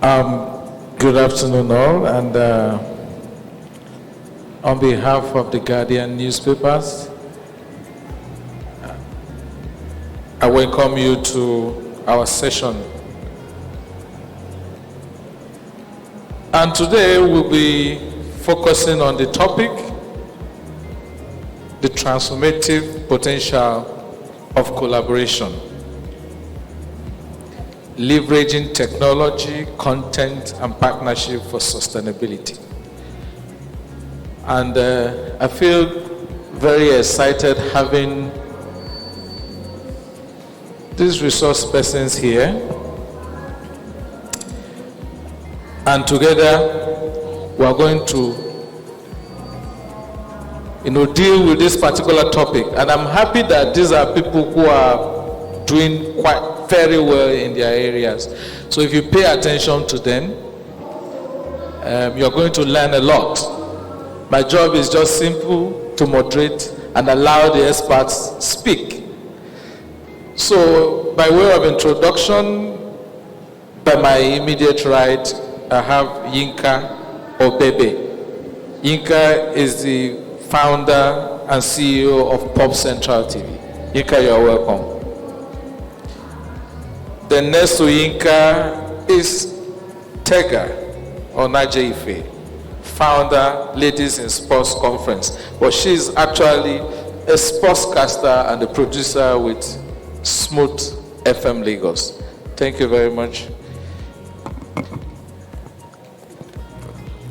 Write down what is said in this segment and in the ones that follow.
Good afternoon, all, and on behalf of the Guardian newspapers, I welcome you to our session. And today we'll be focusing on the topic, the transformative potential of collaboration. Leveraging technology, content, and partnership for sustainability. And I feel very excited having these resource persons here. And together, we are going to deal with this particular topic. And I'm happy that these are people who are doing quite very well in their areas. So if you pay attention to them, you're going to learn a lot. My job is just simple, to moderate and allow the experts speak. So by way of introduction, by my immediate right, I have Yinka Obebe. Yinka is the founder and CEO of Pop Central TV. Yinka, you're welcome. The next to Yinka is Tega Onajeife, founder, Ladies in Sports Conference. But she's actually a sportscaster and a producer with Smooth FM Lagos. Thank you very much.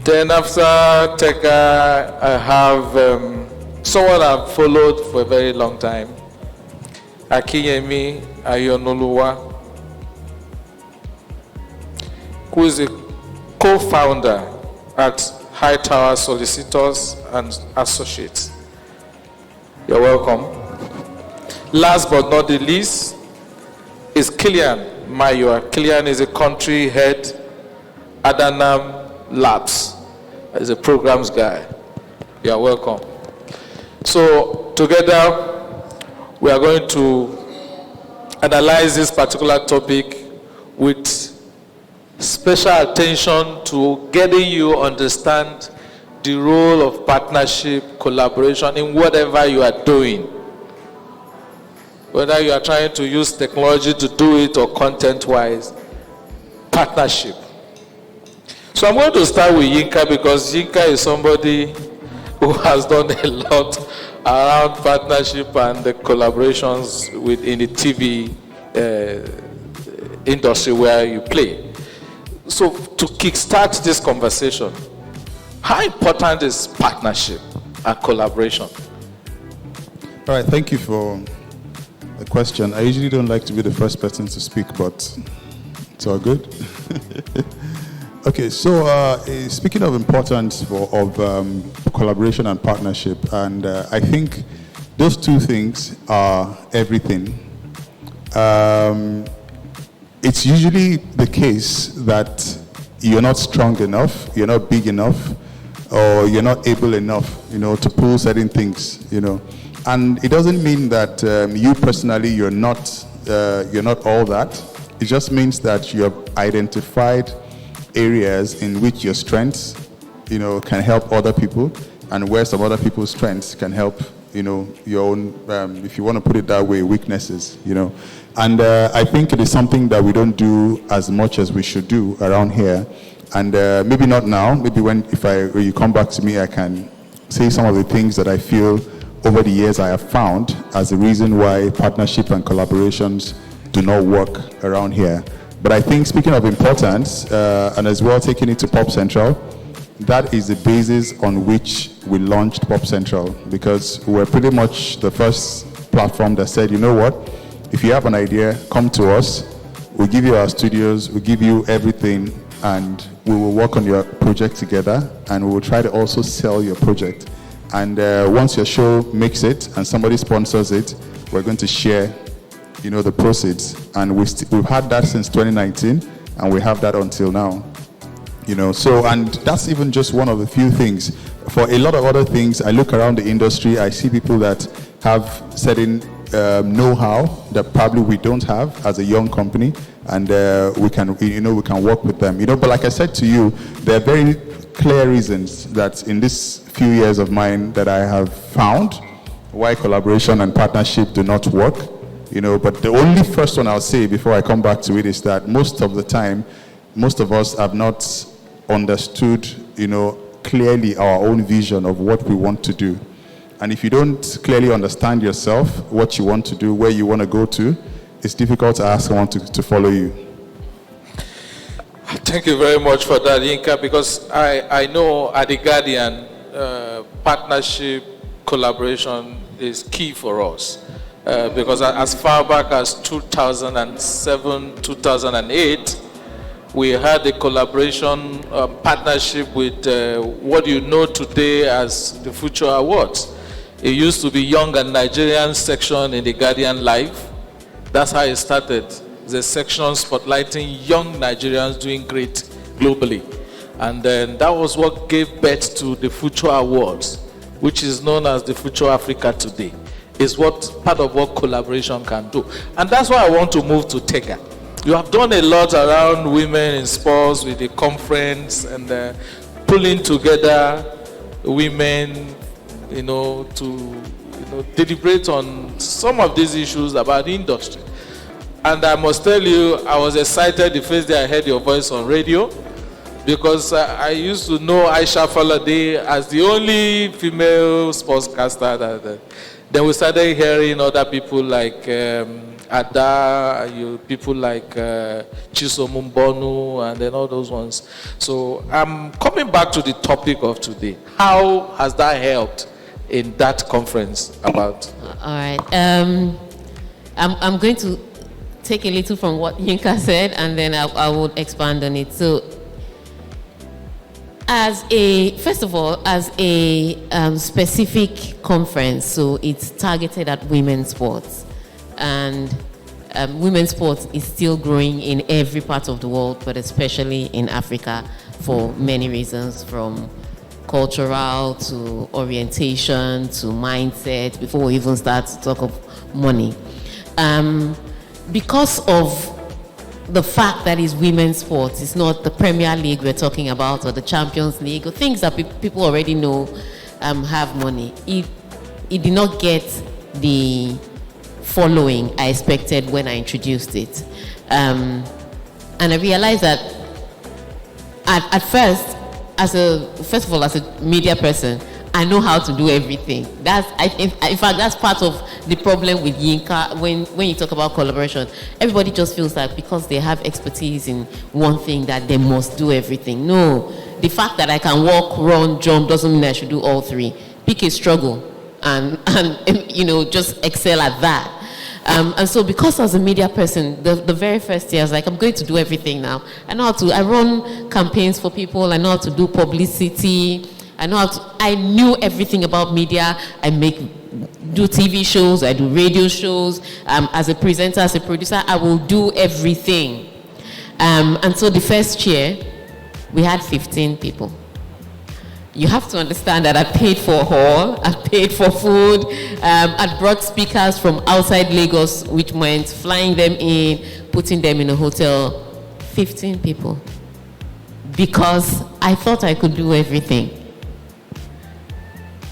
Then after Tega, I have someone I've followed for a very long time, Akinyemi Ayonoluwa, who is a co-founder at High Tower Solicitors and Associates. You're welcome. Last but not the least is Kilian Mayua. Kilian is a country head, Adanam Labs. He's a programs guy. You're welcome. So together, we are going to analyze this particular topic with special attention to getting you understand the role of partnership, collaboration in whatever you are doing. Whether you are trying to use technology to do it or content-wise, partnership. So I'm going to start with Yinka because Yinka is somebody who has done a lot around partnership and the collaborations in the TV industry where you play. So to kickstart this conversation, how important is partnership and collaboration? All right, thank you for the question. I usually don't like to be the first person to speak, but it's all good. Okay, so speaking of importance of collaboration and partnership, and I think those two things are everything. It's usually the case that you're not strong enough, you're not big enough, or you're not able enough, to pull certain things, And it doesn't mean that you personally you're not all that. It just means that you have identified areas in which your strengths, can help other people, and where some other people's strengths can help, your own, if you want to put it that way, weaknesses, And I think it is something that we don't do as much as we should do around here. And maybe not now, maybe when you come back to me, I can say some of the things that I feel over the years I have found as a reason why partnership and collaborations do not work around here. But I think speaking of importance, and as well taking it to Pop Central, that is the basis on which we launched Pop Central, because we're pretty much the first platform that said, you know what, if you have an idea, come to us, we'll give you our studios, we'll give you everything, and we will work on your project together, and we will try to also sell your project. And once your show makes it and somebody sponsors it, we're going to share, the proceeds. And we've had that since 2019, and we have that until now. So, and that's even just one of the few things. For a lot of other things, I look around the industry, I see people that have certain know-how that probably we don't have as a young company, and we can work with them. But like I said to you, there are very clear reasons that in this few years of mine that I have found why collaboration and partnership do not work. But the only first one I'll say before I come back to it is that most of the time, most of us have not understood, clearly our own vision of what we want to do. And if you don't clearly understand yourself, what you want to do, where you want to go to, it's difficult to ask someone to follow you. Thank you very much for that, Yinka, because I know at The Guardian, partnership, collaboration is key for us. Because as far back as 2007, 2008, we had a collaboration partnership with what you know today as the Future Awards. It used to be Young and Nigerian section in The Guardian Live. That's how it started. The section spotlighting young Nigerians doing great globally. And then that was what gave birth to the Future Awards, which is known as the Future Africa today. Is what part of what collaboration can do. And that's why I want to move to Tega. You have done a lot around women in sports with the conference and pulling together women, to deliberate on some of these issues about the industry. And I must tell you, I was excited the first day I heard your voice on radio, because I used to know Aisha Falade as the only female sportscaster. Then we started hearing other people like Ada, people like Chisom Mbonu, and then all those ones. So I'm coming back to the topic of today. How has that helped in that conference about? All right. I'm going to take a little from what Yinka said, and then I will expand on it. So, first of all, as a specific conference, so it's targeted at women's sports. And women's sports is still growing in every part of the world, but especially in Africa for many reasons, from cultural to orientation to mindset, before we even start to talk of money. Because of the fact that it's women's sports, it's not the Premier League we're talking about or the Champions League or things that people already know have money. It did not get the following I expected when I introduced it. And I realized that at first, as a media person, I know how to do everything. In fact, that's part of the problem with Yinka when you talk about collaboration. Everybody just feels like because they have expertise in one thing that they must do everything. No, the fact that I can walk, run, jump doesn't mean I should do all three. Pick a struggle and just excel at that. And so because I was a media person, the very first year I was like, I'm going to do everything now. I run campaigns for people, I know how to do publicity, I knew everything about media. I do TV shows, I do radio shows. As a presenter, as a producer, I will do everything. And so the first year, we had 15 people. You have to understand that I paid for a hall, I paid for food, I brought speakers from outside Lagos, which meant flying them in, putting them in a hotel. 15 people. Because I thought I could do everything.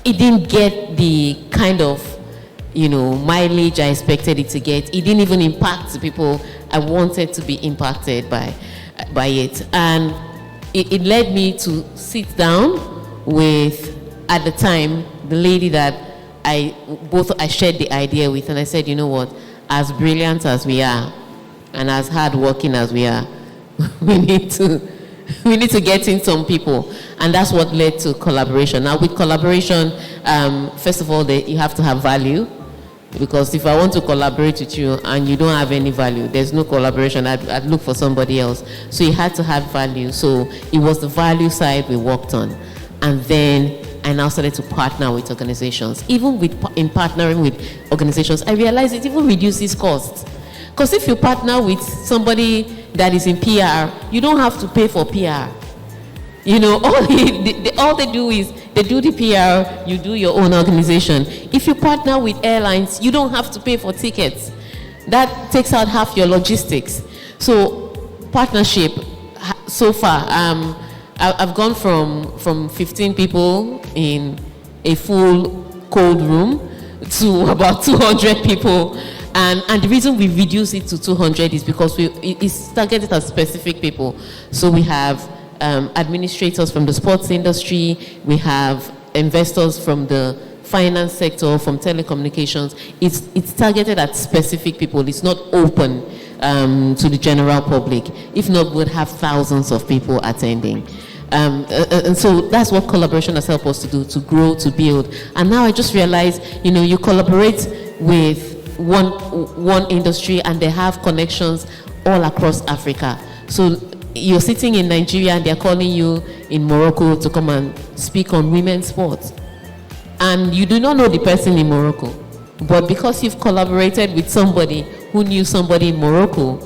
It didn't get the kind of, mileage I expected it to get. It didn't even impact the people I wanted to be impacted by it. And it led me to sit down with, at the time, the lady that I shared the idea with, and I said, you know what, as brilliant as we are, and as hardworking as we are, we need to get in some people, and that's what led to collaboration. Now, with collaboration, first of all, you have to have value, because if I want to collaborate with you and you don't have any value, there's no collaboration. I'd look for somebody else. So you had to have value. So it was the value side we worked on, and then I now started to partner with organizations. Even in partnering with organizations, I realized it even reduces costs. Because if you partner with somebody that is in PR, you don't have to pay for PR. All they do is they do the PR, you do your own organization. If you partner with airlines, you don't have to pay for tickets. That takes out half your logistics. So partnership, so far, I've gone from 15 people in a full cold room to about 200 people. And the reason we reduce it to 200 is because it's targeted at specific people. So we have administrators from the sports industry, we have investors from the finance sector, from telecommunications. It's targeted at specific people. It's not open to the general public. If not, we'd have thousands of people attending. And so that's what collaboration has helped us to do, to grow, to build. And now I just realized, you collaborate with one industry and they have connections all across Africa. So you're sitting in Nigeria and they're calling you in Morocco to come and speak on women's sports. And you do not know the person in Morocco. But because you've collaborated with somebody who knew somebody in Morocco,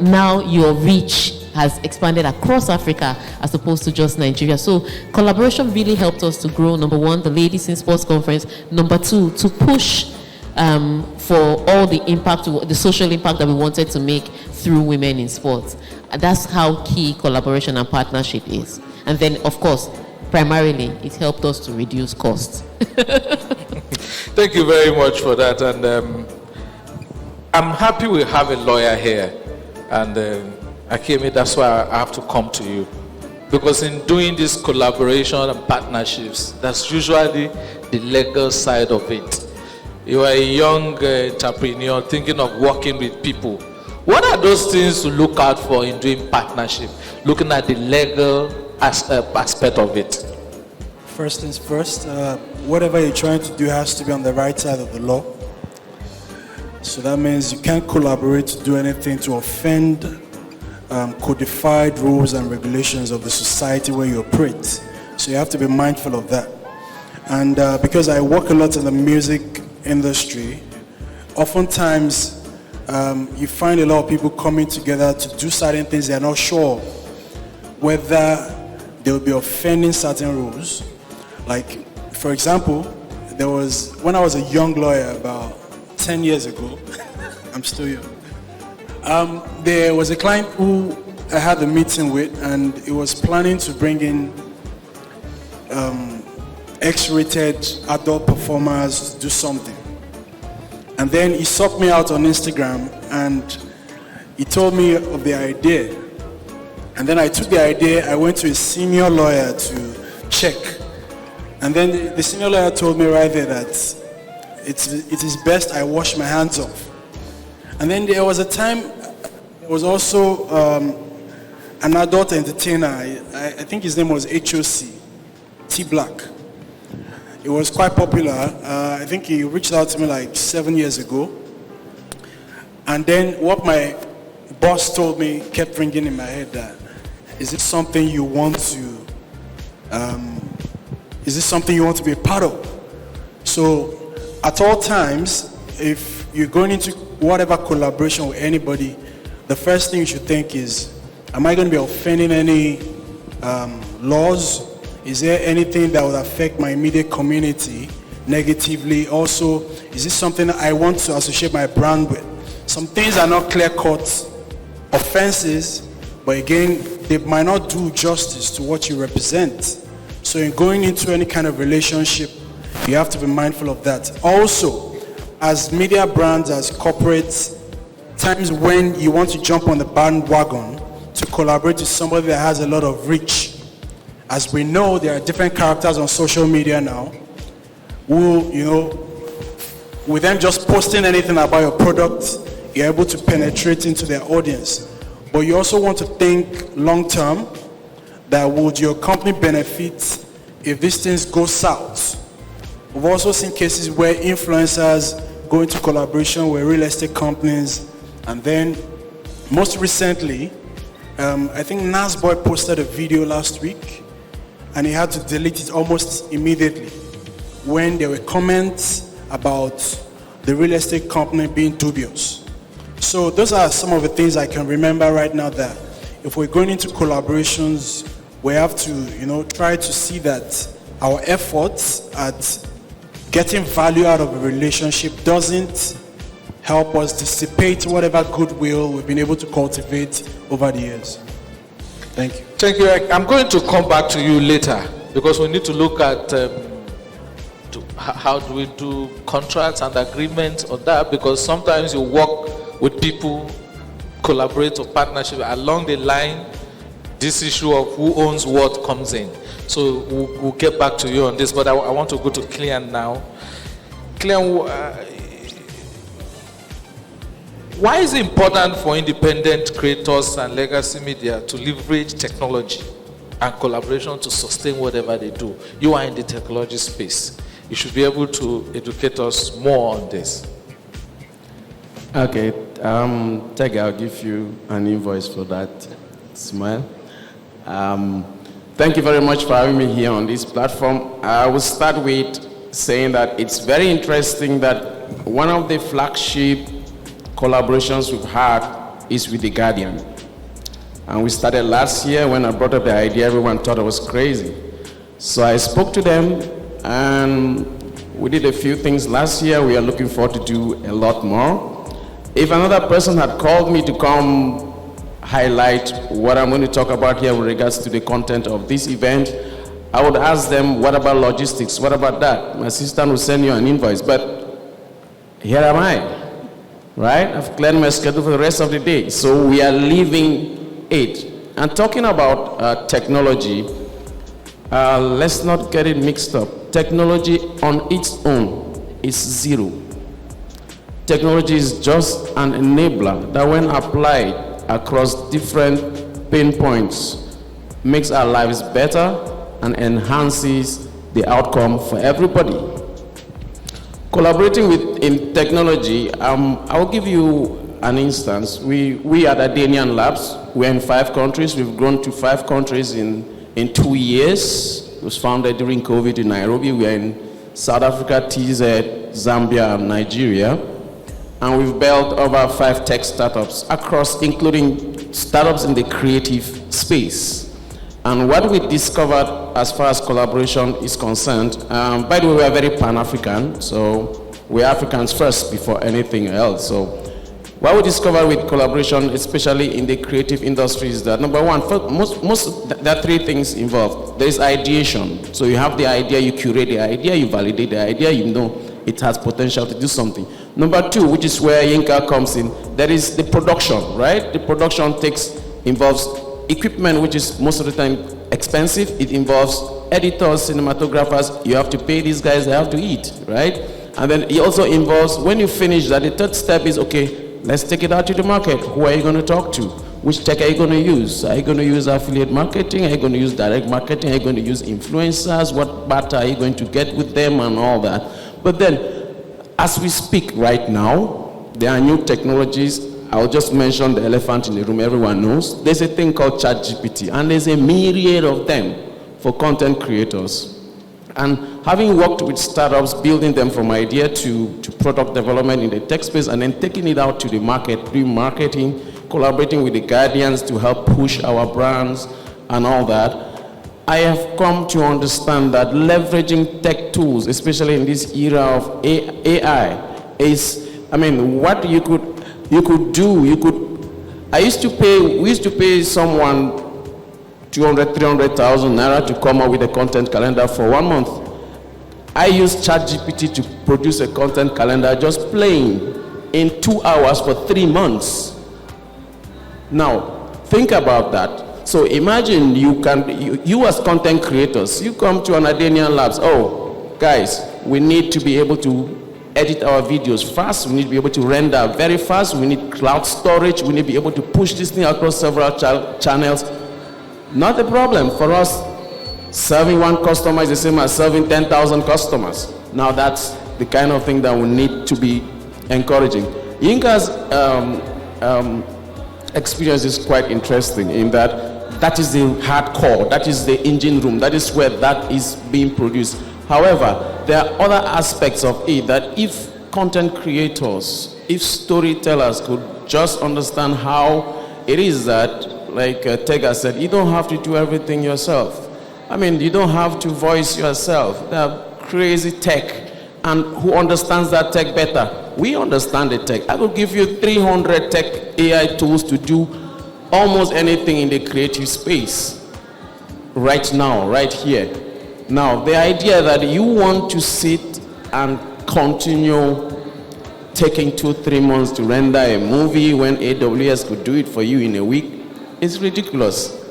now your reach has expanded across Africa as opposed to just Nigeria. So collaboration really helped us to grow. Number one, the Ladies in Sports Conference. Number two, to push for all the impact, the social impact that we wanted to make through women in sports. And that's how key collaboration and partnership is. And then, of course, primarily, it helped us to reduce costs. Thank you very much for that. And I'm happy we have a lawyer here. And Akemi, that's why I have to come to you. Because in doing this collaboration and partnerships, that's usually the legal side of it. You are a young entrepreneur thinking of working with people. What are those things to look out for in doing partnership? Looking at the legal aspect of it. First things first, whatever you're trying to do has to be on the right side of the law. So that means you can't collaborate to do anything to offend codified rules and regulations of the society where you operate. So you have to be mindful of that. And because I work a lot in the music industry, oftentimes you find a lot of people coming together to do certain things they're not sure whether they will be offending certain rules. Like, for example, when I was a young lawyer about 10 years ago, I'm still young, there was a client who I had a meeting with, and he was planning to bring in X-rated adult performers to do something. And then he sought me out on Instagram and he told me of the idea. And then I took the idea, I went to a senior lawyer to check. And then the senior lawyer told me right there that it is best I wash my hands off. And then there was a time, there was also an adult entertainer, I think his name was HOC, T Black. It was quite popular. I think he reached out to me like 7 years ago. And then what my boss told me kept ringing in my head that, is it something you want to be a part of? So at all times, if you're going into whatever collaboration with anybody, the first thing you should think is, am I going to be offending any laws? Is there anything that would affect my immediate community negatively? Also, is this something I want to associate my brand with? Some things are not clear-cut offenses, but again, they might not do justice to what you represent. So in going into any kind of relationship, you have to be mindful of that. Also, as media brands, as corporates, times when you want to jump on the bandwagon to collaborate with somebody that has a lot of reach. As we know, there are different characters on social media now who, with them just posting anything about your product, you're able to penetrate into their audience. But you also want to think long term, that would your company benefit if these things go south? We've also seen cases where influencers go into collaboration with real estate companies, and then most recently, I think Nasboy posted a video last week, and he had to delete it almost immediately when there were comments about the real estate company being dubious. So those are some of the things I can remember right now, that if we're going into collaborations, we have to, try to see that our efforts at getting value out of a relationship doesn't help us dissipate whatever goodwill we've been able to cultivate over the years. Thank you. Thank you. I'm going to come back to you later because we need to look at how do we do contracts and agreements on that, because sometimes you work with people, collaborate or partnership along the line. This issue of who owns what comes in. So we'll get back to you on this, but I want to go to Clean now. Clean, why is it important for independent creators and legacy media to leverage technology and collaboration to sustain whatever they do? You are in the technology space. You should be able to educate us more on this. Okay, Teg, I'll give you an invoice for that. Smile. Thank you very much for having me here on this platform. I will start with saying that it's very interesting that one of the flagship collaborations we've had is with The Guardian. And we started last year. When I brought up the idea, everyone thought I was crazy. So I spoke to them, and we did a few things last year. We are looking forward to do a lot more. If another person had called me to come highlight what I'm going to talk about here with regards to the content of this event, I would ask them, what about logistics? What about that? My assistant will send you an invoice, but here am I. Right? I've cleared my schedule for the rest of the day. So we are leaving it. And talking about technology, let's not get it mixed up. Technology on its own is zero. Technology is just an enabler that, when applied across different pain points, makes our lives better and enhances the outcome for everybody. Collaborating in technology, I'll give you an instance. We at Adenian Labs, we're in 5 countries. We've grown to 5 countries in 2 years. It was founded during COVID in Nairobi. We're in South Africa, TZ, Zambia, and Nigeria. And we've built over 5 tech startups across, including startups in the creative space. And what we discovered as far as collaboration is concerned, by the way, we are very Pan-African, so we're Africans first before anything else. So what we discovered with collaboration, especially in the creative industry, is that number one, there are 3 things involved. There is ideation. So you have the idea, you curate the idea, you validate the idea, you know it has potential to do something. Number 2, which is where Yinka comes in, there is the production, right? The production involves equipment, which is most of the time expensive. It involves editors, cinematographers. You have to pay these guys, they have to eat, right? And then it also involves, when you finish that, the 3rd step is, okay, let's take it out to the market. Who are you going to talk to? Which tech are you going to use? Are you going to use affiliate marketing? Are you going to use direct marketing? Are you going to use influencers? What barter are you going to get with them and all that? But then, as we speak right now, there are new technologies. I'll just mention the elephant in the room, everyone knows. There's a thing called ChatGPT, and there's a myriad of them for content creators. And having worked with startups, building them from idea to product development in the tech space, and then taking it out to the market, pre-marketing, collaborating with the Guardians to help push our brands and all that, I have come to understand that leveraging tech tools, especially in this era of AI, is, I mean, what you could do, we used to pay someone 200, 300,000 naira to come up with a content calendar for 1 month. I use ChatGPT to produce a content calendar just plain in 2 hours for 3 months. Now, think about that. So imagine you as content creators, you come to an Adenian Labs, oh, guys, we need to be able to edit our videos fast, we need to be able to render very fast, we need cloud storage, we need to be able to push this thing across several channels. Not a problem for us. Serving 1 customer is the same as serving 10,000 customers. Now that's the kind of thing that we need to be encouraging. Yinka's experience is quite interesting in that is the hardcore, that is the engine room, that is where that is being produced. However, there are other aspects of it that if content creators, if storytellers could just understand how it is that, like Tega said, you don't have to do everything yourself. I mean, you don't have to voice yourself. There are crazy tech, and who understands that tech better we understand the tech. I could give you 300 tech AI tools to do almost anything in the creative space right now, right here. Now, the idea that you want to sit and continue taking 2-3 months to render a movie when AWS could do it for you in a week is ridiculous.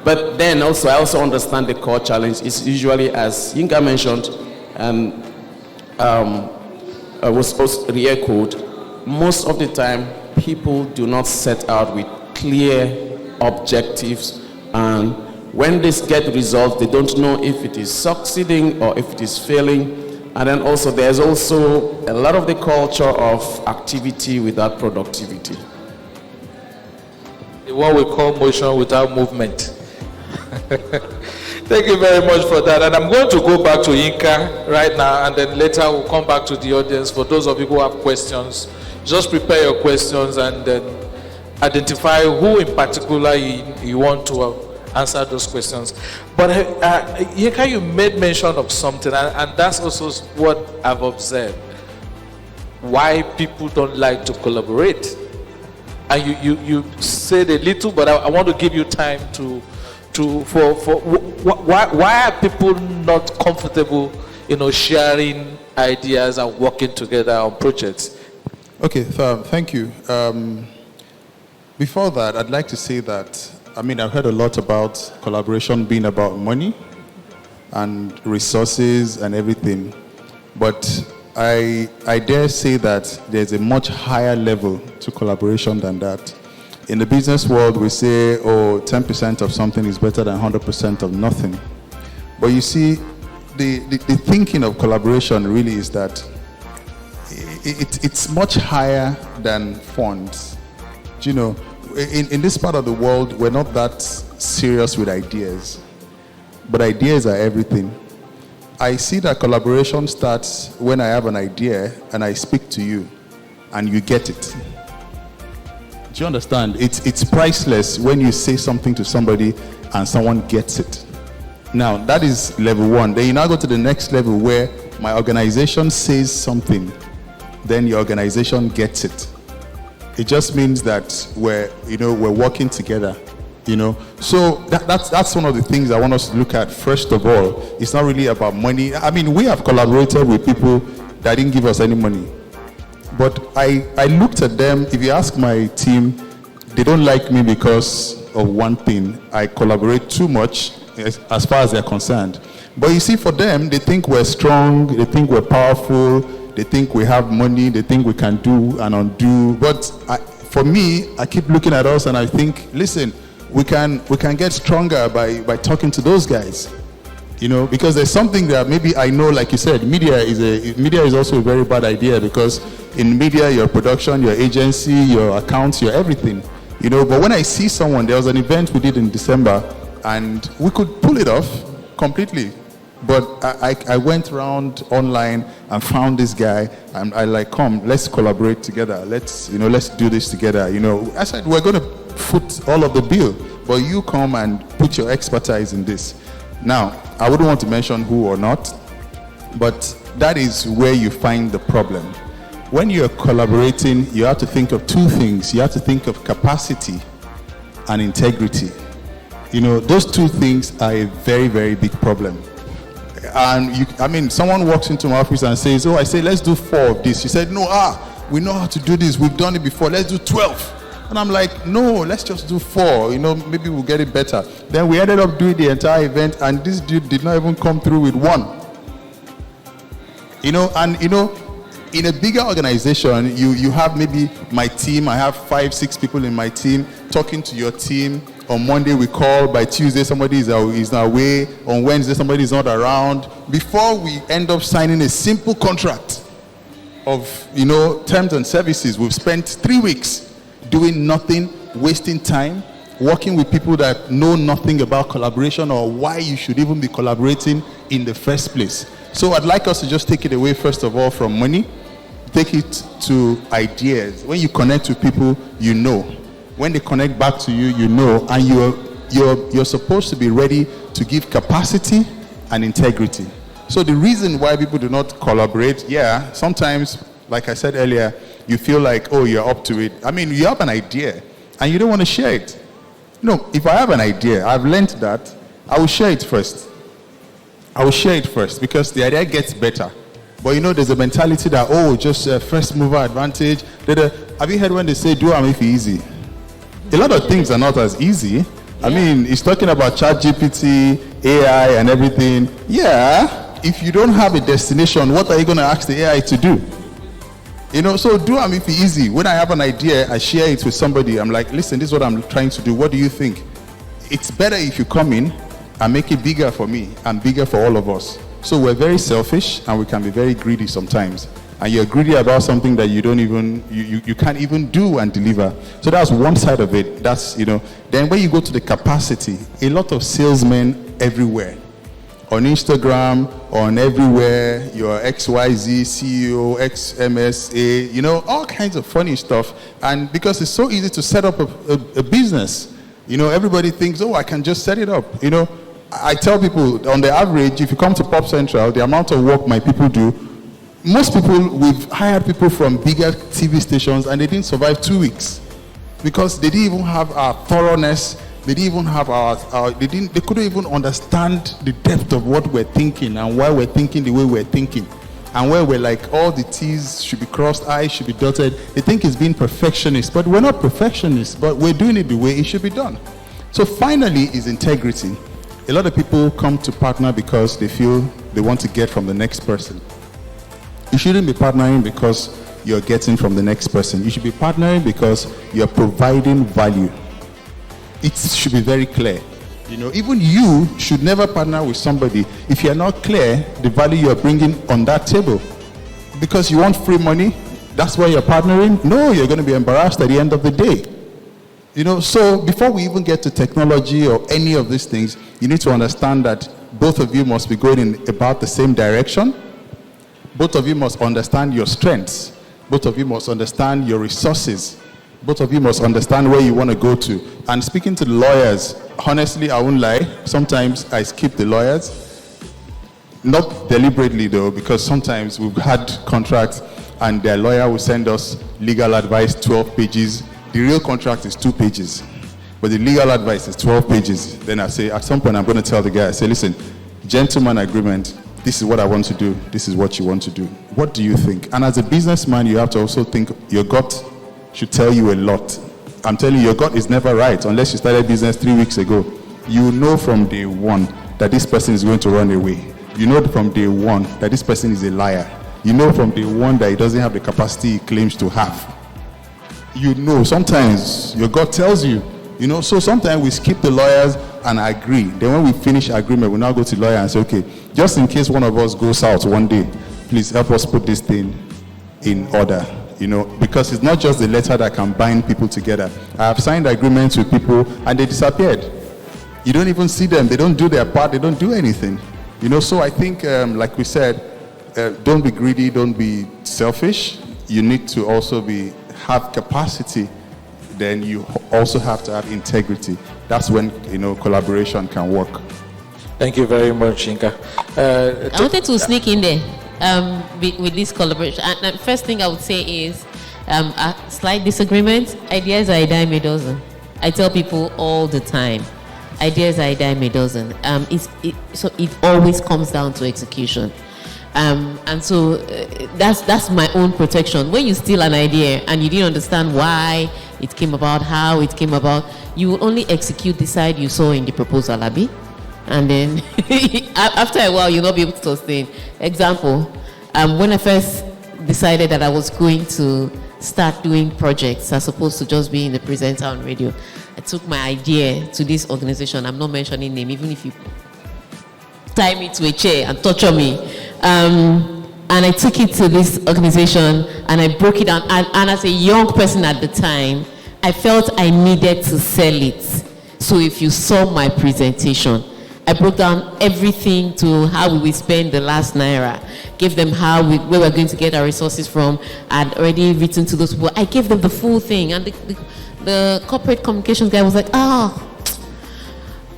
But then also, I also understand the core challenge is usually, as Yinka mentioned, and was also re-echoed, most of the time, people do not set out with clear objectives, and when they get results, they don't know if it is succeeding or if it is failing. And then also, there's also a lot of the culture of activity without productivity. What we call motion without movement. Thank you very much for that. And I'm going to go back to Yinka right now, and then later we'll come back to the audience. For those of you who have questions, just prepare your questions and then identify who in particular you want to answer those questions. But Yinka, you made mention of something, and that's also what I've observed. Why people don't like to collaborate. And you said a little, but I want to give you time why are people not comfortable, sharing ideas and working together on projects? Okay, thank you. Before that, I'd like to say that, I've heard a lot about collaboration being about money and resources and everything, but I dare say that there's a much higher level to collaboration than that. In the business world, we say, 10% of something is better than 100% of nothing. But you see, the thinking of collaboration really is that it's much higher than funds. In this part of the world, we're not that serious with ideas. But ideas are everything. I see that collaboration starts when I have an idea and I speak to you and you get it. Do you understand? It's priceless when you say something to somebody and someone gets it. Now, that is level one. Then you now go to the next level where my organization says something, then your organization gets it. It just means that we're working together. So that's one of the things I want us to look at. First of all, it's not really about money. We have collaborated with people that didn't give us any money. But I looked at them. If you ask my team, they don't like me because of one thing. I collaborate too much as far as they're concerned. But you see, for them, they think we're strong, they think we're powerful, they think we have money, they think we can do and undo. But for me, I keep looking at us and I think, listen, we can get stronger by talking to those guys. Because there's something that maybe I know, like you said, media is also a very bad idea, because in media, your production, your agency, your accounts, your everything. But when I see someone, there was an event we did in December, and we could pull it off completely. But I went around online and found this guy, and I like, come, let's collaborate together. Let's do this together. I said, we're going to foot all of the bill, but you come and put your expertise in this. Now, I wouldn't want to mention who or not, but that is where you find the problem. When you're collaborating, you have to think of two things. You have to think of capacity and integrity. Those two things are a very, very big problem. And someone walks into my office and says, I say, let's do 4 of this. You said, no, we know how to do this. We've done it before. Let's do 12. And I'm like, no, let's just do 4. Maybe we'll get it better. Then we ended up doing the entire event, and this dude did not even come through with 1. In a bigger organization, you have maybe my team. I have 5-6 people in my team talking to your team. On Monday we call. By Tuesday somebody is away. On Wednesday somebody is not around. Before we end up signing a simple contract of terms and services, we've spent 3 weeks doing nothing, wasting time, working with people that know nothing about collaboration or why you should even be collaborating in the first place. So I'd like us to just take it away, first of all, from money, take it to ideas. When you connect with people, when they connect back to you, and you're supposed to be ready to give capacity and integrity. So the reason why people do not collaborate, sometimes like I said earlier, you feel like, oh, you're up to it. I mean, you have an idea and you don't want to share it. No, if I have an idea, I've learned that I will share it first. I will share it first because the idea gets better. But you know, there's a mentality that, oh, just first mover advantage. Have you heard when they say, do if easy? A lot of things are not as easy. I mean, it's talking about ChatGPT, AI, and everything. Yeah, if you don't have a destination, what are you going to ask the AI to do? You know, so do if easy. When I have an idea, I share it with somebody. I'm like, listen, this is what I'm trying to do. What do you think? It's better if you come in and make it bigger for me and bigger for all of us. So we're very selfish and we can be very greedy sometimes. And you're greedy about something that you don't even, you can't even do and deliver. So that's one side of it. That's, you know, then when you go to the capacity, a lot of salesmen everywhere. On Instagram, on everywhere, your XYZ, CEO, XMSA, you know, all kinds of funny stuff. And because it's so easy to set up a business, you know, everybody thinks, oh, I can just set it up. You know, I tell people, on the average, if you come to Pop Central, the amount of work my people do, most people, we've hired people from bigger TV stations and they didn't survive 2 weeks because they didn't even have our thoroughness. They didn't even have they couldn't even understand the depth of what we're thinking and why we're thinking the way we're thinking. And where we're like, all the T's should be crossed, I's should be dotted. They think it's being perfectionist, but we're not perfectionists, but we're doing it the way it should be done. So finally is integrity. A lot of people come to partner because they feel they want to get from the next person. You shouldn't be partnering because you're getting from the next person. You should be partnering because you're providing value. It should be very clear. You know, even you should never partner with somebody if you're not clear the value you're bringing on that table. Because you want free money, that's why you're partnering? No, you're going to be embarrassed at the end of the day. You know, so before we even get to technology or any of these things, you need to understand that both of you must be going in about the same direction. Both of you must understand your strengths. Both of you must understand your resources. Both of you must understand where you want to go to. And speaking to the lawyers, honestly, I won't lie. Sometimes I skip the lawyers. Not deliberately though, because sometimes we've had contracts and their lawyer will send us legal advice, 12 pages. The real contract is 2 pages. But the legal advice is 12 pages. Then I say, at some point I'm going to tell the guy, I say, listen, gentleman agreement, this is what I want to do. This is what you want to do. What do you think? And as a businessman, you have to also think your gut should tell you a lot. I'm telling you, your gut is never right unless you started business 3 weeks ago. You know from day one that this person is going to run away. You know from day one that this person is a liar. You know from day one that he doesn't have the capacity he claims to have. You know, sometimes your gut tells you, you know, so sometimes we skip the lawyers and agree. Then when we finish agreement, we now go to the lawyer and say, okay, just in case one of us goes out one day, please help us put this thing in order. You know, because it's not just the letter that can bind people together. I have signed agreements with people and they disappeared. You don't even see them. They don't do their part. They don't do anything. You know, so I think, like we said, don't be greedy. Don't be selfish. You need to also have capacity. Then you also have to have integrity. That's when, you know, collaboration can work. Thank you very much, Inka. I wanted to sneak in there. With this collaboration, and the first thing I would say is a slight disagreement. Ideas are a dime a dozen. I tell people all the time, ideas are a dime a dozen. So it always comes down to execution, and so that's my own protection. When you steal an idea and you didn't understand why it came about, how it came about, you will only execute the side you saw in the proposal, Abi. And then after a while, you'll not be able to sustain. Example, when I first decided that I was going to start doing projects as opposed to just being the presenter on radio, I took my idea to this organization. I'm not mentioning name, even if you tie me to a chair and torture me. And I took it to this organization and I broke it down. And as a young person at the time, I felt I needed to sell it. So if you saw my presentation, I broke down everything to how we will spend the last naira, gave them where we're going to get our resources from. I'd already written to those people. I gave them the full thing. And the corporate communications guy was like,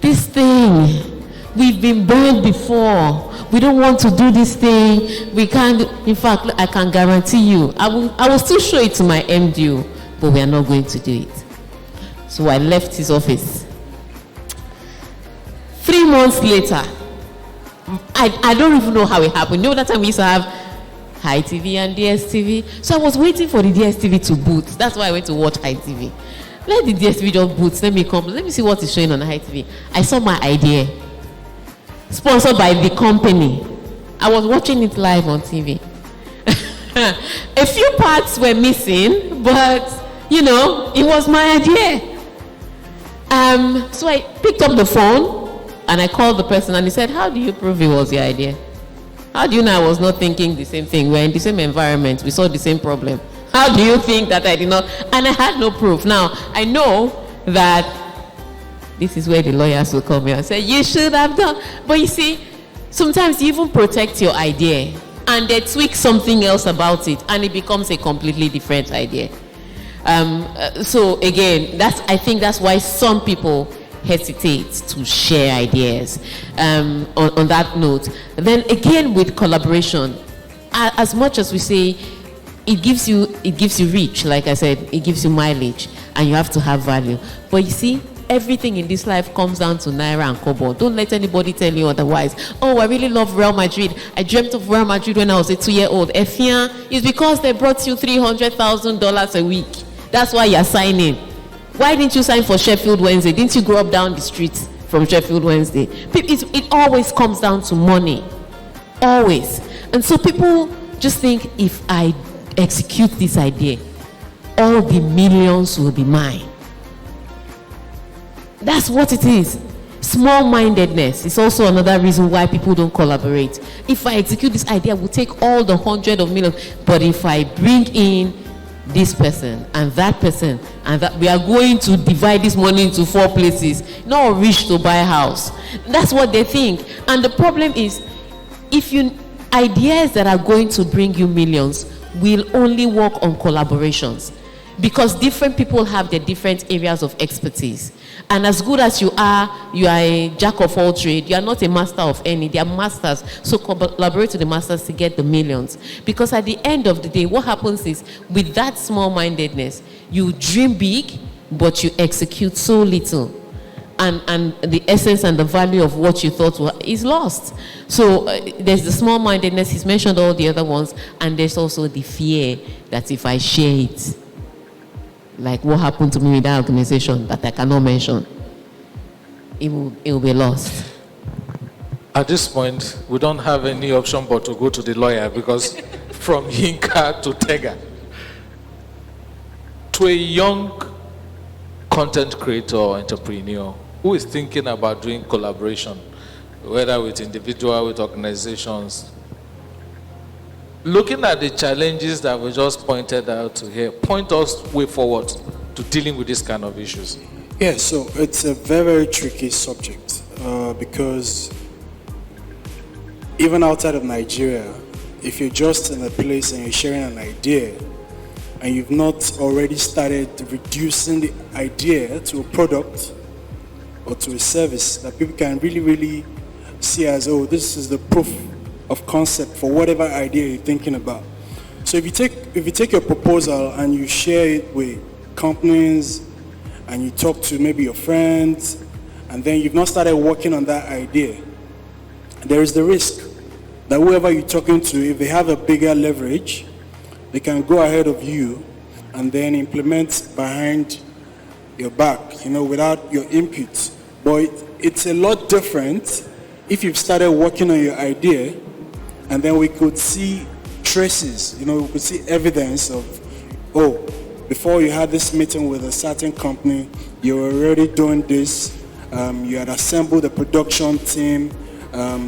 this thing, we've been burned before. we don't want to do this thing, we can't. In fact, I can guarantee you, I will still show it to my MD, but we are not going to do it. So I left his office. 3 months later, I don't even know how it happened. You know, that time we used to have High TV and DSTV. So I was waiting for the DSTV to boot. That's why I went to watch High TV. Let the DSTV just boot. Let me see what is showing on the High TV. I saw my idea. Sponsored by the company. I was watching it live on TV. A few parts were missing, but you know, it was my idea. So I picked up the phone and I called the person and he said, how do you prove it was your idea? How do you know I was not thinking the same thing? We're in the same environment. We saw the same problem. How do you think that I did not? And I had no proof. Now, I know that this is where the lawyers will come here and say, you should have done. But you see, sometimes you even protect your idea and they tweak something else about it and it becomes a completely different idea. So again, I think that's why some people hesitate to share ideas. On that note, then again with collaboration, as much as we say it gives you reach, like I said, it gives you mileage, and you have to have value. But you see, everything in this life comes down to naira and kobo. Don't let anybody tell you otherwise. Oh, I really love Real Madrid. I dreamt of Real Madrid when I was a 2-year-old. Efia is because they brought you $300,000 a week. That's why you're signing. Why didn't you sign for Sheffield Wednesday? Didn't you grow up down the street from Sheffield Wednesday? It always comes down to money. Always. And so people just think, if I execute this idea, all the millions will be mine. That's what it is. Small-mindedness is also another reason why people don't collaborate. If I execute this idea, I will take all the hundreds of millions. But if I bring in this person and that, we are going to divide this money into 4 places, not rich to buy a house. That's what they think. And the problem is, ideas that are going to bring you millions will only work on collaborations, because different people have their different areas of expertise. And as good as you are a jack of all trades, you are not a master of any. They are masters. So collaborate with the masters to get the millions. Because at the end of the day, what happens is, with that small-mindedness, you dream big, but you execute so little. And the essence and the value of what you thought is lost. So there's the small-mindedness. He's mentioned all the other ones. And there's also the fear that if I share it, like what happened to me with that organization that I cannot mention, it will be lost. At this point, we don't have any option but to go to the lawyer, because from Yinka to Tega, to a young content creator or entrepreneur who is thinking about doing collaboration, whether with individual, with organizations, looking at the challenges that we just pointed out to here, point us way forward to dealing with this kind of issues. Yeah, so it's a very, very tricky subject because even outside of Nigeria, if you're just in a place and you're sharing an idea and you've not already started reducing the idea to a product or to a service that people can really, really see as, oh, this is the proof of concept for whatever idea you're thinking about. So if you take your proposal and you share it with companies and you talk to maybe your friends, and then you've not started working on that idea, there is the risk that whoever you're talking to, if they have a bigger leverage, they can go ahead of you and then implement behind your back, without your input. But it's a lot different if you've started working on your idea, and then we could see traces, we could see evidence of, oh, before you had this meeting with a certain company, you were already doing this, you had assembled a production team,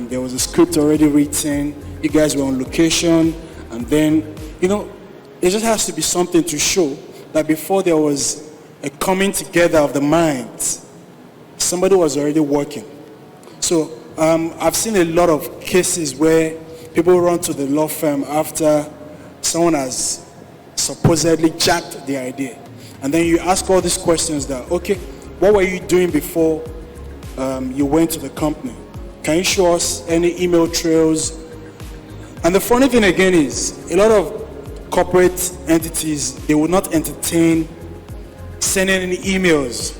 there was a script already written, you guys were on location, and then, it just has to be something to show that before there was a coming together of the minds, somebody was already working. So I've seen a lot of cases where people run to the law firm after someone has supposedly jacked the idea. And then you ask all these questions that, okay, what were you doing before you went to the company? Can you show us any email trails? And the funny thing again is, a lot of corporate entities, they will not entertain sending any emails.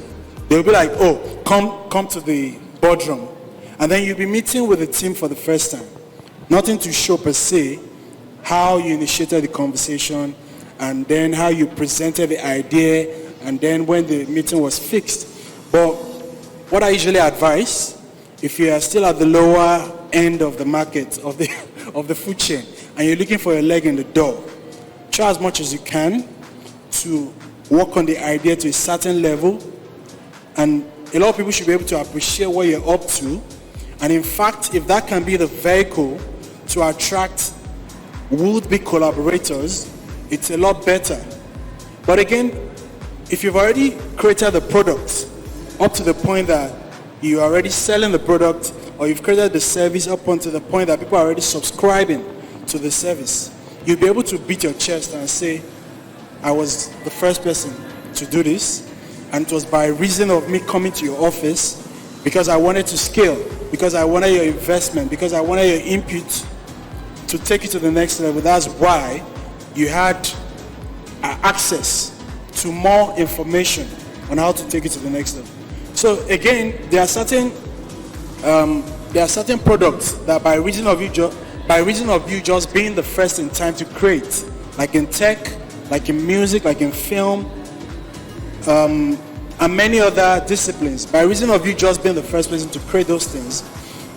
They'll be like, oh, come to the boardroom. And then you'll be meeting with the team for the first time. Nothing to show per se how you initiated the conversation, and then how you presented the idea, and then when the meeting was fixed. But what I usually advise, if you are still at the lower end of the market, of the food chain, and you're looking for a leg in the door, try as much as you can to work on the idea to a certain level. And a lot of people should be able to appreciate what you're up to. And in fact, if that can be the vehicle to attract would-be collaborators, it's a lot better. But again, if you've already created the product up to the point that you're already selling the product, or you've created the service up until the point that people are already subscribing to the service, you'll be able to beat your chest and say, I was the first person to do this, and it was by reason of me coming to your office because I wanted to scale, because I wanted your investment, because I wanted your input to take it to the next level. That's why you had access to more information on how to take it to the next level. So again, there are certain products that by reason of you just being the first in time to create, like in tech, like in music, like in film, and many other disciplines, by reason of you just being the first person to create those things,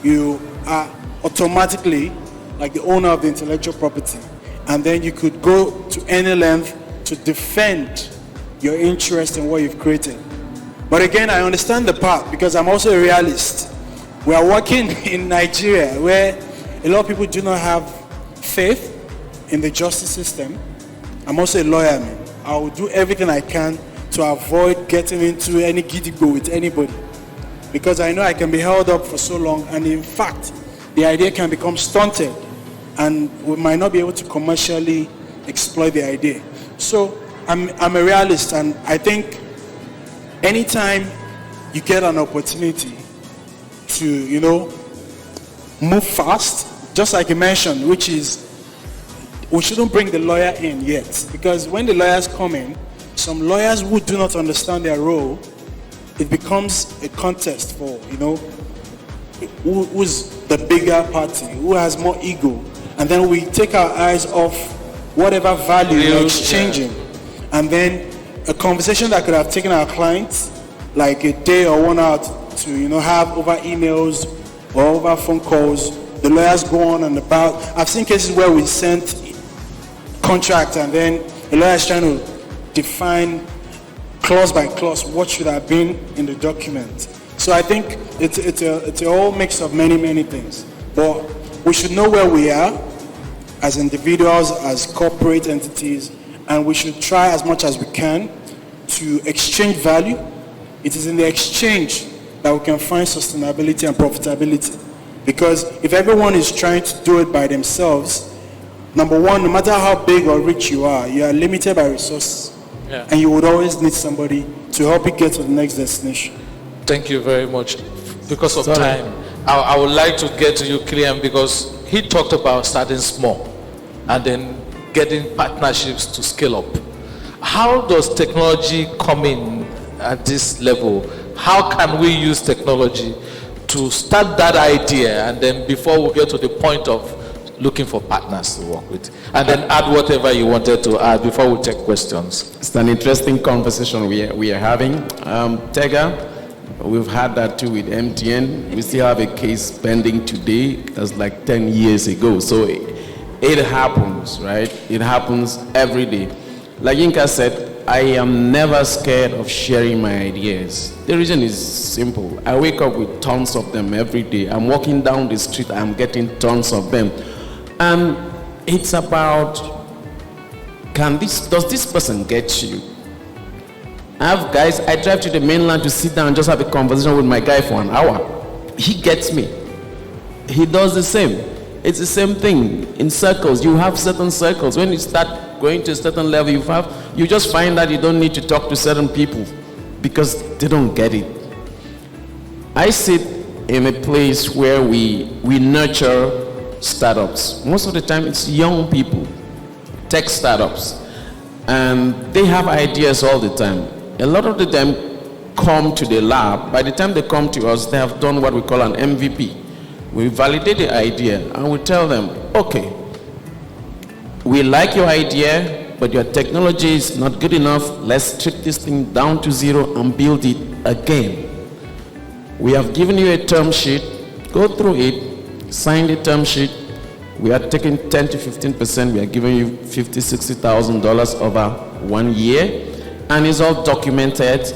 you are automatically like the owner of the intellectual property. And then you could go to any length to defend your interest in what you've created. But again, I understand the part, because I'm also a realist. We are working in Nigeria where a lot of people do not have faith in the justice system. I'm also a lawyer, man. I will do everything I can to avoid getting into any giddy-go with anybody, because I know I can be held up for so long, and in fact, the idea can become stunted, and we might not be able to commercially exploit the idea. So I'm a realist, and I think anytime you get an opportunity to, move fast, just like you mentioned, which is, we shouldn't bring the lawyer in yet, because when the lawyers come in, some lawyers who do not understand their role, it becomes a contest for, who's the bigger party, who has more ego, and then we take our eyes off whatever value we're exchanging, and then a conversation that could have taken our clients like a day or 1 hour to have over emails or over phone calls, the lawyers go on and about. I've seen cases where we sent contract and then the lawyer is trying to define clause by clause what should have been in the document. So I think it's a whole mix of many things. But we should know where we are as individuals, as corporate entities, and we should try as much as we can to exchange value. It is in the exchange that we can find sustainability and profitability. Because if everyone is trying to do it by themselves, number one, no matter how big or rich you are limited by resources. Yeah. And you would always need somebody to help you get to the next destination. Thank you very much. Because of time, I would like to get to you, Clem, because he talked about starting small and then getting partnerships to scale up. How does technology come in at this level? How can we use technology to start that idea, and then before we get to the point of looking for partners to work with, and then add whatever you wanted to add before we take questions? It's an interesting conversation we are having. Tega, we've had that too with MTN. We still have a case pending today. That's like 10 years ago. So it happens, right? It happens every day. Like Yinka said, I am never scared of sharing my ideas. The reason is simple. I wake up with tons of them every day. I'm walking down the street, I'm getting tons of them. And it's about, does this person get you? I have guys, I drive to the mainland to sit down and just have a conversation with my guy for an hour. He gets me. He does the same. It's the same thing in circles. You have certain circles. When you start going to a certain level, you just find that you don't need to talk to certain people because they don't get it. I sit in a place where we nurture startups. Most of the time it's young people, tech startups, and they have ideas all the time. A lot of them come to the lab. By the time they come to us, they have done what we call an MVP. We validate the idea and we tell them, okay, we like your idea, but your technology is not good enough. Let's strip this thing down to zero and build it again. We have given you a term sheet. Go through it, sign the term sheet. We are taking 10 to 15%. We are giving you $50,000, $60,000 over 1 year. And it's all documented.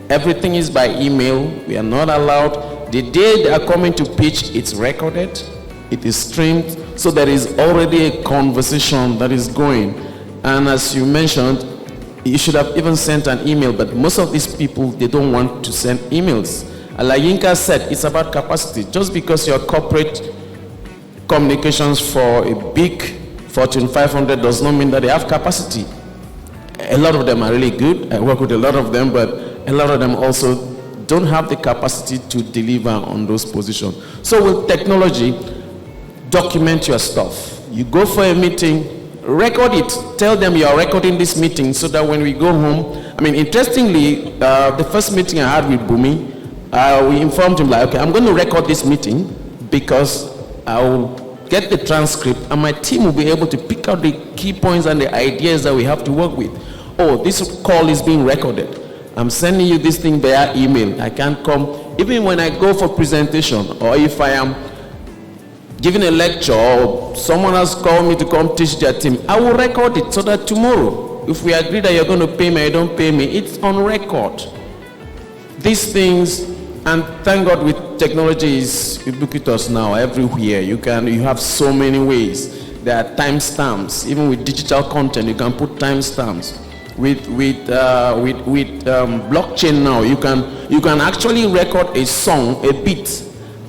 Everything is by email. We are not allowed. The day they are coming to pitch, it's recorded. It is streamed. So there is already a conversation that is going. And as you mentioned, you should have even sent an email. But most of these people, they don't want to send emails. Like Yinka said, it's about capacity. Just because you're corporate communications for a big Fortune 500 does not mean that they have capacity. A lot of them are really good. I work with a lot of them, but a lot of them also don't have the capacity to deliver on those positions. So with technology, document your stuff. You go for a meeting, record it. Tell them you are recording this meeting so that when we go home, I mean, interestingly, the first meeting I had with Bumi, we informed him, like, okay, I'm going to record this meeting because I will get the transcript and my team will be able to pick out the key points and the ideas that we have to work with. Oh, this call is being recorded. I'm sending you this thing via email. I can't come. Even when I go for presentation, or if I am giving a lecture or someone has called me to come teach their team, I will record it so that tomorrow, if we agree that you're going to pay me or you don't pay me, it's on record. These things, and thank God with technology is ubiquitous now everywhere. You have so many ways. There are timestamps. Even with digital content, you can put timestamps. With blockchain now, you can actually record a song, a beat,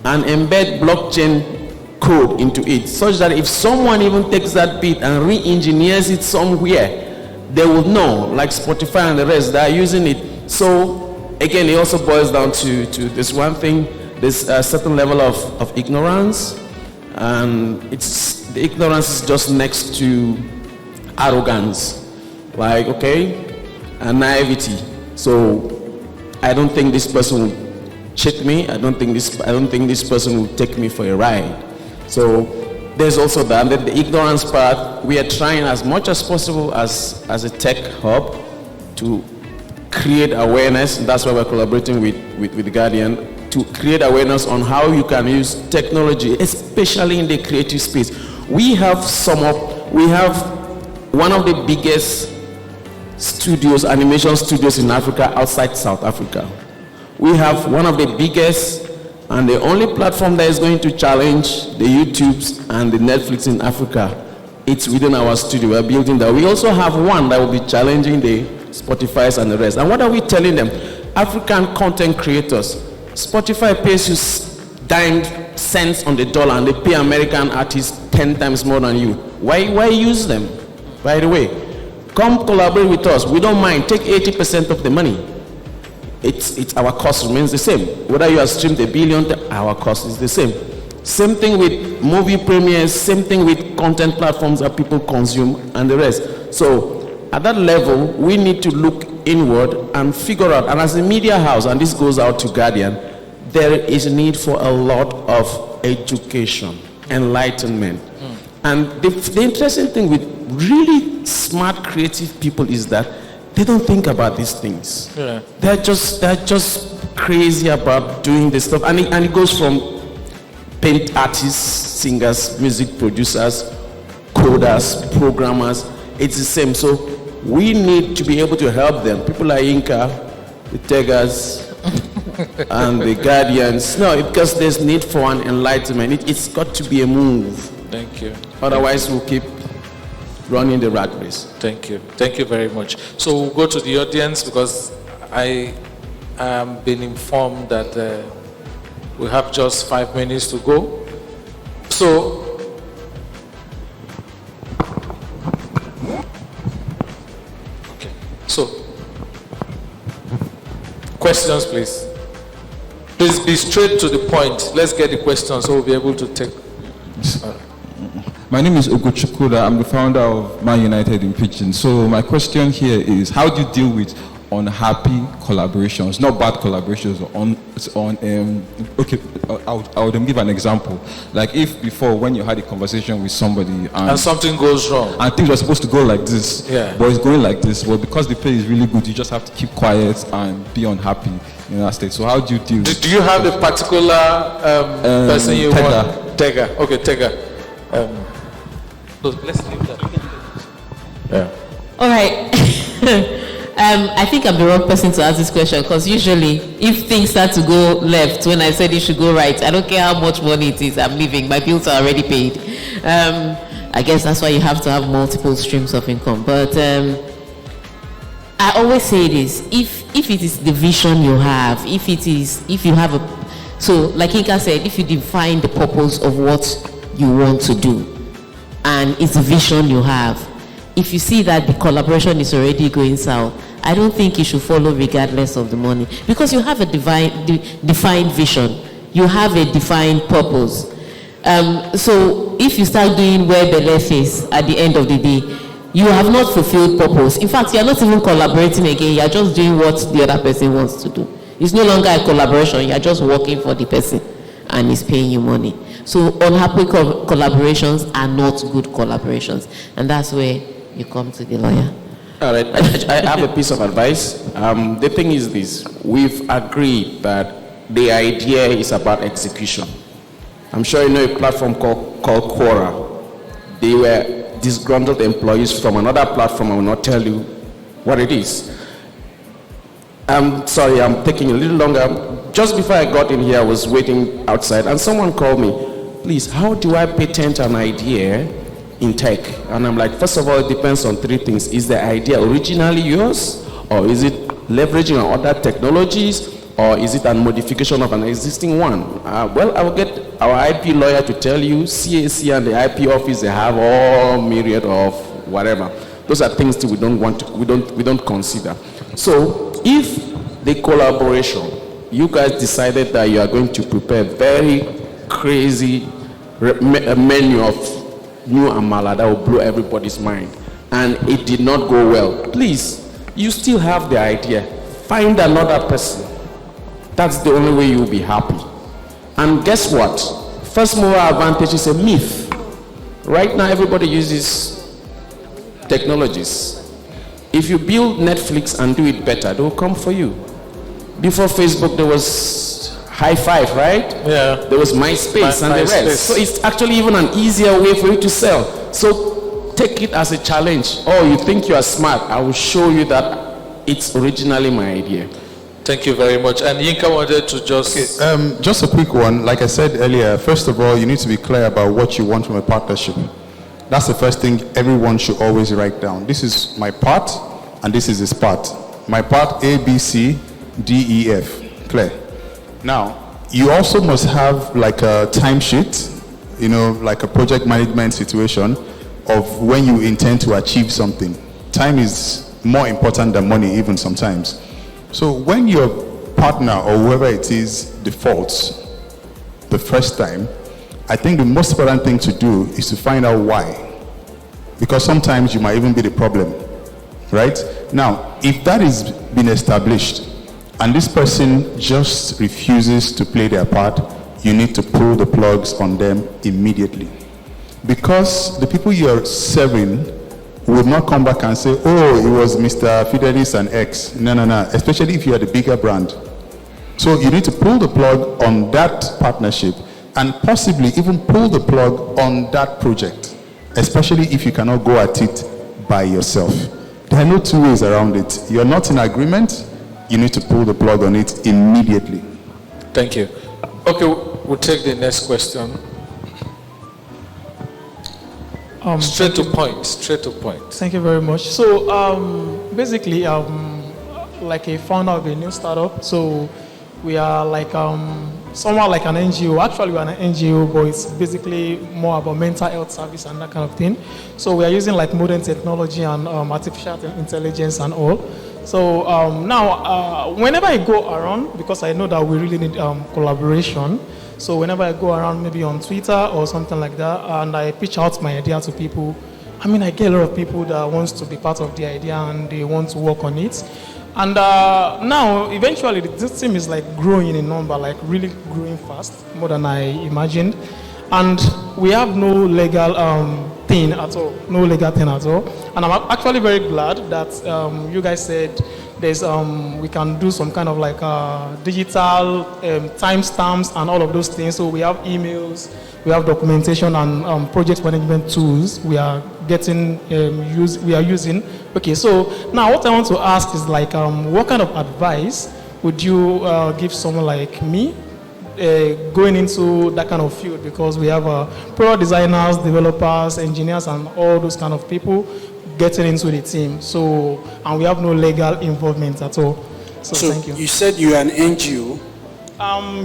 and embed blockchain code into it, such that if someone even takes that beat and re-engineers it somewhere, they will know, like Spotify and the rest, they are using it. So again, it also boils down to this one thing, this certain level of ignorance, and the ignorance is just next to arrogance. Like, okay, and naivety. So I don't think this person will cheat me. I don't think this person will take me for a ride. So there's also that. And then the ignorance part, we are trying as much as possible as a tech hub to create awareness. And that's why we're collaborating with the Guardian to create awareness on how you can use technology, especially in the creative space. We have one of the biggest studios, animation studios in Africa outside South Africa. We have one of the biggest and the only platform that is going to challenge the YouTubes and the Netflix in Africa. It's within our studio. We're building that. We also have one that will be challenging the Spotify's and the rest. And what are we telling them? African content creators. Spotify pays you dime cents on the dollar and they pay American artists 10 times more than you. Why use them? By the way, come collaborate with us. We don't mind. Take 80% of the money. It's our cost remains the same. Whether you have streamed 1 billion, our cost is the same. Same thing with movie premieres. Same thing with content platforms that people consume and the rest. So at that level, we need to look inward and figure out. And as a media house, and this goes out to Guardian, there is a need for a lot of education, enlightenment. And the interesting thing with really smart, creative people is that they don't think about these things. Yeah. They're just crazy about doing this stuff. And it goes from paint artists, singers, music producers, coders, programmers. It's the same. So we need to be able to help them. People like Inca, the Teggers, and the Guardians. No, because there's need for an enlightenment. It's got to be a move. Thank you. Otherwise, we'll keep running the rat race. Thank you. Thank you very much. So we'll go to the audience because I am being informed that we have just 5 minutes to go. So, okay. So, questions, please. Please be straight to the point. Let's get the question so we'll be able to take. My name is Ogochukwuda. I'm the founder of Man United in Pidgin. So my question here is, how do you deal with unhappy collaborations, not bad collaborations? I would give an example. Like if before, when you had a conversation with somebody and something goes wrong, and things were supposed to go like this, but it's going like this. Well, because the pay is really good, you just have to keep quiet and be unhappy in that state. So how do you deal? Do you have a particular person you want? Tega. Okay, Tega. Let's leave that. Yeah. All right. I think I'm the wrong person to ask this question, because usually if things start to go left when I said it should go right, I don't care how much money it is, I'm leaving. My bills are already paid. I guess that's why you have to have multiple streams of income. But I always say this: if it is the vision you have, if you have a, so like Inka said, if you define the purpose of what you want to do, and it's a vision you have, if you see that the collaboration is already going south, I don't think you should follow regardless of the money, because you have a defined vision, you have a defined purpose. So if you start doing where the left is at the end of the day, you have not fulfilled purpose. In fact, you are not even collaborating again, you are just doing what the other person wants to do. It's no longer a collaboration, you are just working for the person and he's paying you money. So unhappy collaborations are not good collaborations, and that's where you come to the lawyer. All right, I have a piece of advice. The thing is this: we've agreed that the idea is about execution. I'm sure you know a platform called Quora. They were disgruntled employees from another platform. I will not tell you what it is. I'm sorry, I'm taking a little longer. Just before I got in here, I was waiting outside, and someone called me. Please, how do I patent an idea in tech? And I'm like, first of all, it depends on three things. Is the idea originally yours, or is it leveraging on other technologies, or is it a modification of an existing one? Well, I will get our IP lawyer to tell you. CAC and the IP office, they have all myriad of whatever. Those are things that we don't consider. So if the collaboration, you guys decided that you are going to prepare very crazy menu of new amala that will blow everybody's mind, and it did not go well, please, you still have the idea. Find another person. That's the only way you will be happy. And guess what? First mover advantage is a myth. Right now, everybody uses technologies. If you build Netflix and do it better, they will come for you. Before Facebook, there was High Five, right? Yeah. There was MySpace and the rest. So it's actually even an easier way for you to sell. So take it as a challenge. Oh, you think you are smart? I will show you that it's originally my idea. Thank you very much. And Yinka wanted to just... Okay, just a quick one. Like I said earlier, first of all, you need to be clear about what you want from a partnership. That's the first thing everyone should always write down. This is my part, and this is his part. My part, A, B, C, D, E, F. Clear. Now, you also must have like a timesheet, like a project management situation of when you intend to achieve something. Time is more important than money even sometimes. So when your partner or whoever it is defaults the first time, I think the most important thing to do is to find out why. Because sometimes you might even be the problem, right? Now, if that has been established, and this person just refuses to play their part, you need to pull the plugs on them immediately. Because the people you're serving would not come back and say, oh, it was Mr. Fidelis and X. No, especially if you are the bigger brand. So you need to pull the plug on that partnership, and possibly even pull the plug on that project, especially if you cannot go at it by yourself. There are no two ways around it. You're not in agreement, you need to pull the plug on it immediately. Thank you. Okay, we'll take the next question. Straight to point. Thank you very much. So basically, like a founder of a new startup. So we are like somewhat like an NGO. Actually, we are an NGO, but it's basically more about mental health service and that kind of thing. So we are using like modern technology and artificial intelligence and all So now, whenever I go around, because I know that we really need collaboration, so whenever I go around maybe on Twitter or something like that, and I pitch out my idea to people, I mean, I get a lot of people that wants to be part of the idea and they want to work on it. And now, eventually, this team is like growing in number, like really growing fast, more than I imagined. And we have no legal thing at all, no legal thing at all. And I'm actually very glad that you guys said there's we can do some kind of like digital timestamps and all of those things. So we have emails, we have documentation and project management tools we are getting we are using. Okay, so now what I want to ask is like, what kind of advice would you give someone like me going into that kind of field? Because we have product designers, developers, engineers, and all those kind of people getting into the team. So, and we have no legal involvement at all. So thank you. You said you are an NGO.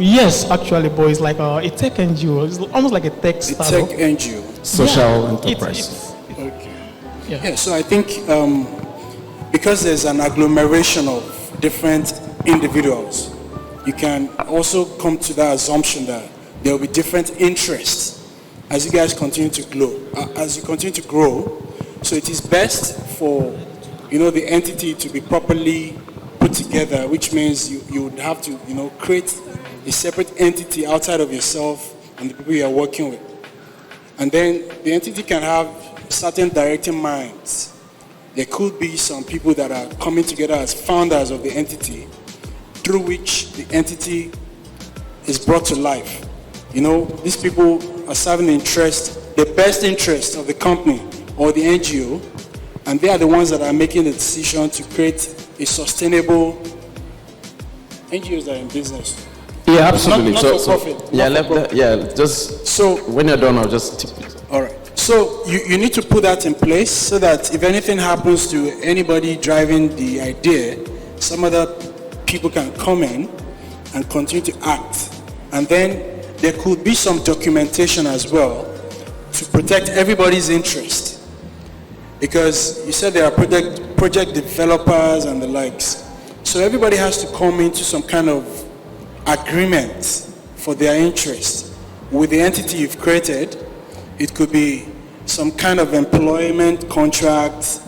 Yes, actually, but it's like a tech NGO. It's almost like a tech startup. A tech NGO. Social enterprise. Okay. Yeah, so I think because there's an agglomeration of different individuals, you can also come to that assumption that there will be different interests as you guys continue to grow. So it is best for the entity to be properly put together, which means you would have to create a separate entity outside of yourself and the people you are working with. And then the entity can have certain directing minds. There could be some people that are coming together as founders of the entity, through which the entity is brought to life. These people are serving the best interest of the company or the NGO, and they are the ones that are making the decision to create a sustainable. NGOs are in business. Yeah, absolutely. Not for profit. Just so when you're done, I'll just tip it. All right. So you need to put that in place so that if anything happens to anybody driving the idea, some other people can come in and continue to act. And then there could be some documentation as well to protect everybody's interest. Because you said there are project developers and the likes. So everybody has to come into some kind of agreement for their interest with the entity you've created. It could be some kind of employment contract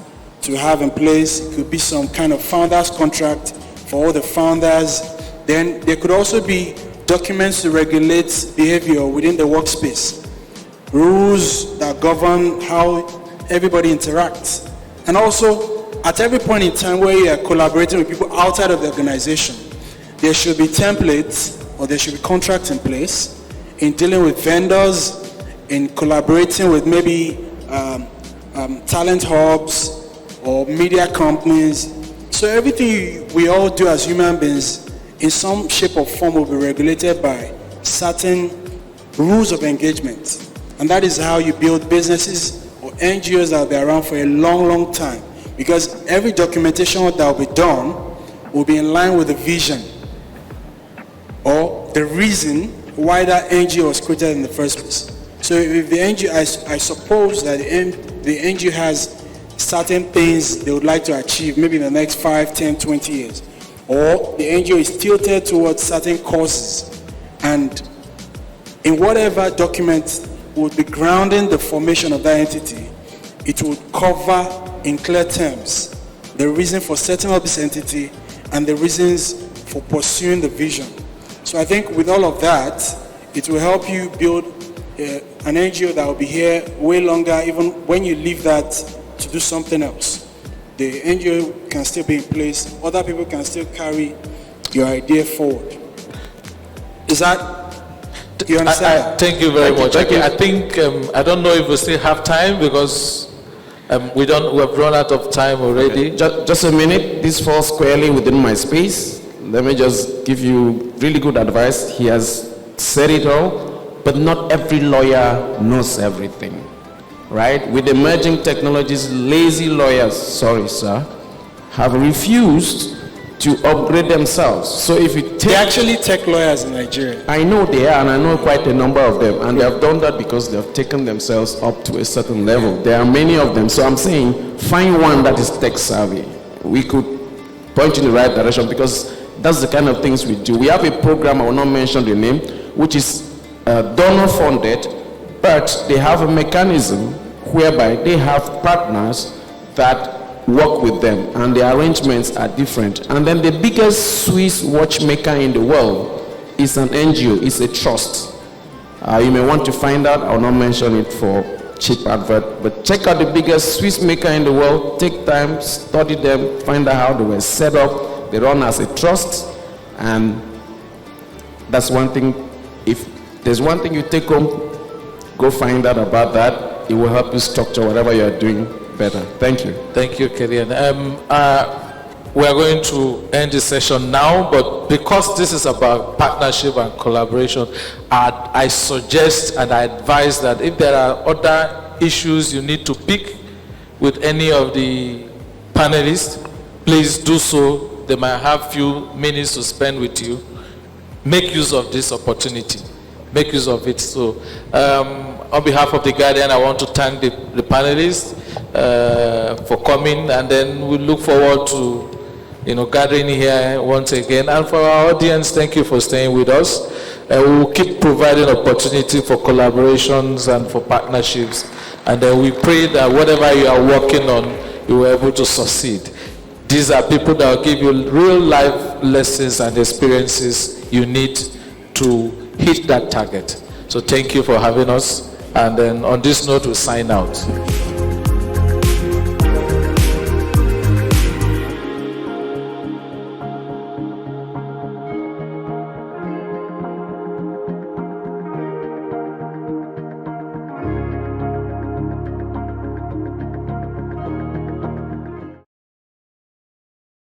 to have in place. It could be some kind of founders contract for all the founders. Then there could also be documents to regulate behavior within the workspace, rules that govern how everybody interacts. And also, at every point in time where you are collaborating with people outside of the organization, there should be templates or there should be contracts in place in dealing with vendors, in collaborating with maybe talent hubs or media companies. So everything we all do as human beings in some shape or form will be regulated by certain rules of engagement. And that is how you build businesses or NGOs that will be around for a long, long time. Because every documentation that will be done will be in line with the vision or the reason why that NGO was created in the first place. So if the NGO, I suppose that the NGO has certain things they would like to achieve maybe in the next 5, 10, 20 years. Or the NGO is tilted towards certain causes. And in whatever document would be grounding the formation of that entity, it would cover in clear terms the reason for setting up this entity and the reasons for pursuing the vision. So I think with all of that, it will help you build an NGO that will be here way longer, even when you leave that to do something else. The NGO can still be in place. Other people can still carry your idea forward. Is that, you understand? Thank you very much. Okay, I think, I don't know if we still have time because we have run out of time already. Okay. Just a minute. This falls squarely within my space. Let me just give you really good advice. He has said it all, but not every lawyer knows everything. Right? With emerging technologies, lazy lawyers, sorry sir, have refused to upgrade themselves. So if you take... They're actually tech lawyers in Nigeria. I know they are, and I know quite a number of them, and they have done that because they have taken themselves up to a certain level. There are many of them, so I'm saying find one that is tech savvy. We could point you in the right direction, because that's the kind of things we do. We have a program, I will not mention the name, which is donor funded, but they have a mechanism whereby they have partners that work with them, and the arrangements are different. And then the biggest Swiss watchmaker in the world is an NGO, it's a trust. You may want to find out, I will not mention it for cheap advert, but check out the biggest Swiss maker in the world, take time, study them, find out how they were set up. They run as a trust, and that's one thing. If there's one thing you take home, go find out about that. It will help you structure whatever you are doing better. Thank you. Thank you, Kerian. We are going to end the session now, but because this is about partnership and collaboration, I suggest and I advise that if there are other issues you need to pick with any of the panelists, please do so. They might have few minutes to spend with you. Make use of this opportunity. Make use of it. So, on behalf of the Guardian, I want to thank the panelists for coming, and then we look forward to gathering here once again. And for our audience, thank you for staying with us. We will keep providing opportunity for collaborations and for partnerships. And then we pray that whatever you are working on, you will be able to succeed. These are people that will give you real life lessons and experiences you need to hit that target. So thank you for having us. And then on this note, we sign out.